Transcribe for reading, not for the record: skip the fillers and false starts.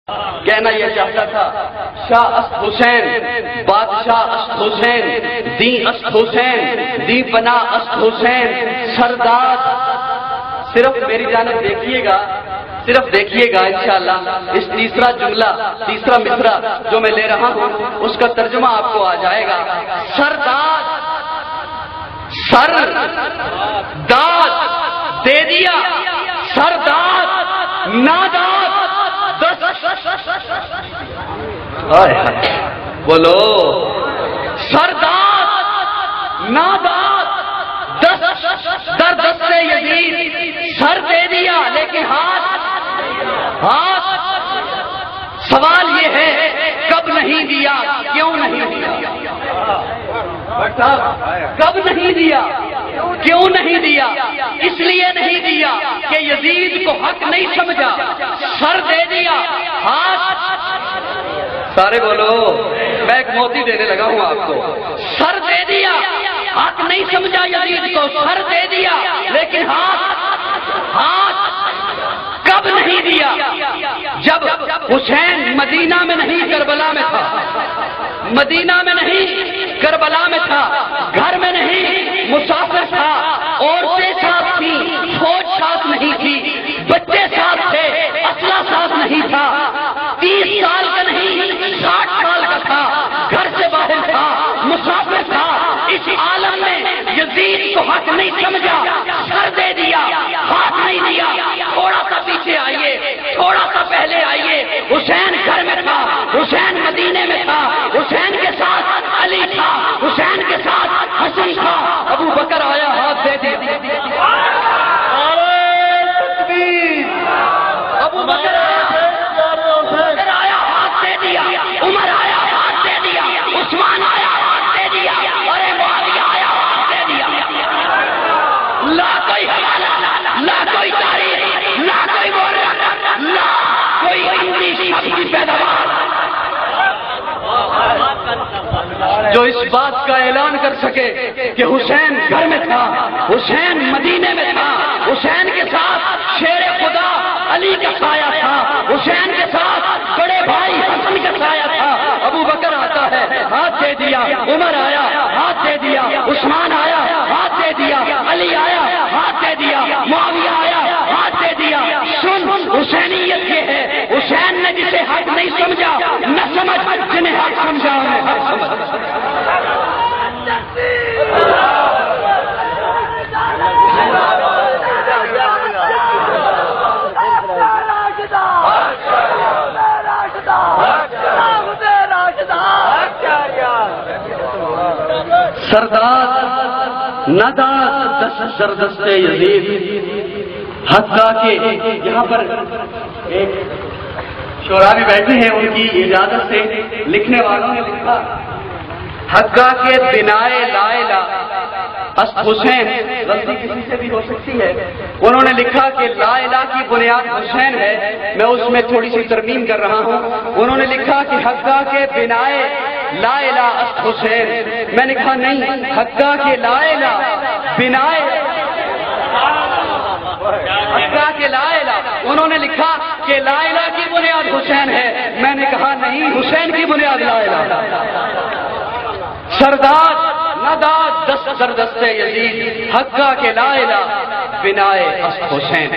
کہنا یہ چاہتا تھا شاہ است حسین بادشاہ است حسین دی است حسین دی بنا است حسین سردار. صرف میری جانب دیکھیے گا، صرف دیکھیے گا انشاءاللہ. اس تیسرا جملہ، تیسرا مصرع جو میں لے رہا ہوں اس کا ترجمہ آپ کو آ جائے گا. سردار، سر داد دے دیا، سردار ناداد. بولو سردار ناداد در دست یزید سر دے دیا لیکن ہاتھ. سوال یہ ہے کب نہیں دیا، کیوں نہیں دیا؟ کب نہیں دیا، کیوں نہیں دیا؟ اس لیے نہیں دیا کہ یزید کو حق نہیں سمجھا، سر دے دیا، ہاتھ. سارے بولو، میں ایک موتی دینے لگا ہوں آپ کو. سر دے دیا، حق نہیں سمجھا یزید کو، سر دے دیا لیکن ہاتھ. کب نہیں دیا؟ جب حسین مدینہ میں نہیں کربلا میں تھا، مدینہ میں نہیں کربلا میں تھا، گھر میں نہیں مسافر تھا، عورتیں ساتھ تھیں، فوج ساتھ نہیں تھی، بچے ساتھ تھے، اسلحہ ساتھ نہیں تھا، 30 سال کا نہیں 60 سال کا تھا، گھر سے باہر تھا، مسافر تھا. اس عالم میں یزید کو حق نہیں سمجھا، سر دے دیا، ہاتھ نہیں دیا. تھوڑا سا پیچھے آئیے، تھوڑا سا پہلے آئیے. حسین گھر میں تھا، حسین مدینے میں تھا، حسین کے ساتھ علی تھا، حسین کے ساتھ حسن تھا. ابو بکر آیا، ہاتھ دے دیا. ابو بکر آیا، ہاتھ دے دیا. عمر آیا، ہاتھ دے دیا. عثمان آیا، ہاتھ دے دیا. ارے معاویہ آیا، ہاتھ دے دیا. لا کوئی حوالہ، لا کوئی تاریخ، لا کوئی مورخ، لا کوئی انگریزی کی پیداوار جو اس بات کا اعلان کر سکے کہ حسین گھر میں تھا، حسین مدینے میں تھا، حسین کے ساتھ شیر خدا علی کا سایہ تھا، حسین کے ساتھ بڑے بھائی حسن کا سایہ تھا. ابو بکر آتا ہے، ہاتھ دے دیا. عمر آیا، ہاتھ دے دیا. عثمان آیا، ہاتھ دے دیا. علی آیا، ہاتھ دے دیا. معاویہ آیا، ہاتھ دے دیا. سن، حسینیت یہ ہے، حسین نے جسے حق نہیں سمجھا نہ سمجھ، جنہیں حق سمجھا انہیں حق سمجھ. سردار نداد دست سردست یزید حقا کے. یہاں پر ایک شعراء بھی بیٹھے ہیں، ان کی اجازت سے لکھنے والوں نے لکھا حقا کے بنائے لا الہ است حسین. غلطی کسی سے بھی ہو سکتی ہے. انہوں نے لکھا کہ لا الہ کی بنیاد حسین ہے. میں اس میں تھوڑی سی ترمیم کر رہا ہوں. انہوں نے لکھا کہ حقا کے بنائے لا الہ است حسین. میں نے کہا نہیں، حقا کے لا الہ بنائے حقا کے لا الہ. انہوں نے لکھا کہ لا الہ کی بنیاد حسین ہے. میں نے کہا نہیں، حسین کی بنیاد لا الہ. سردار نداد دست سردست یزید حقا کے لا الہ بنائے است حسین.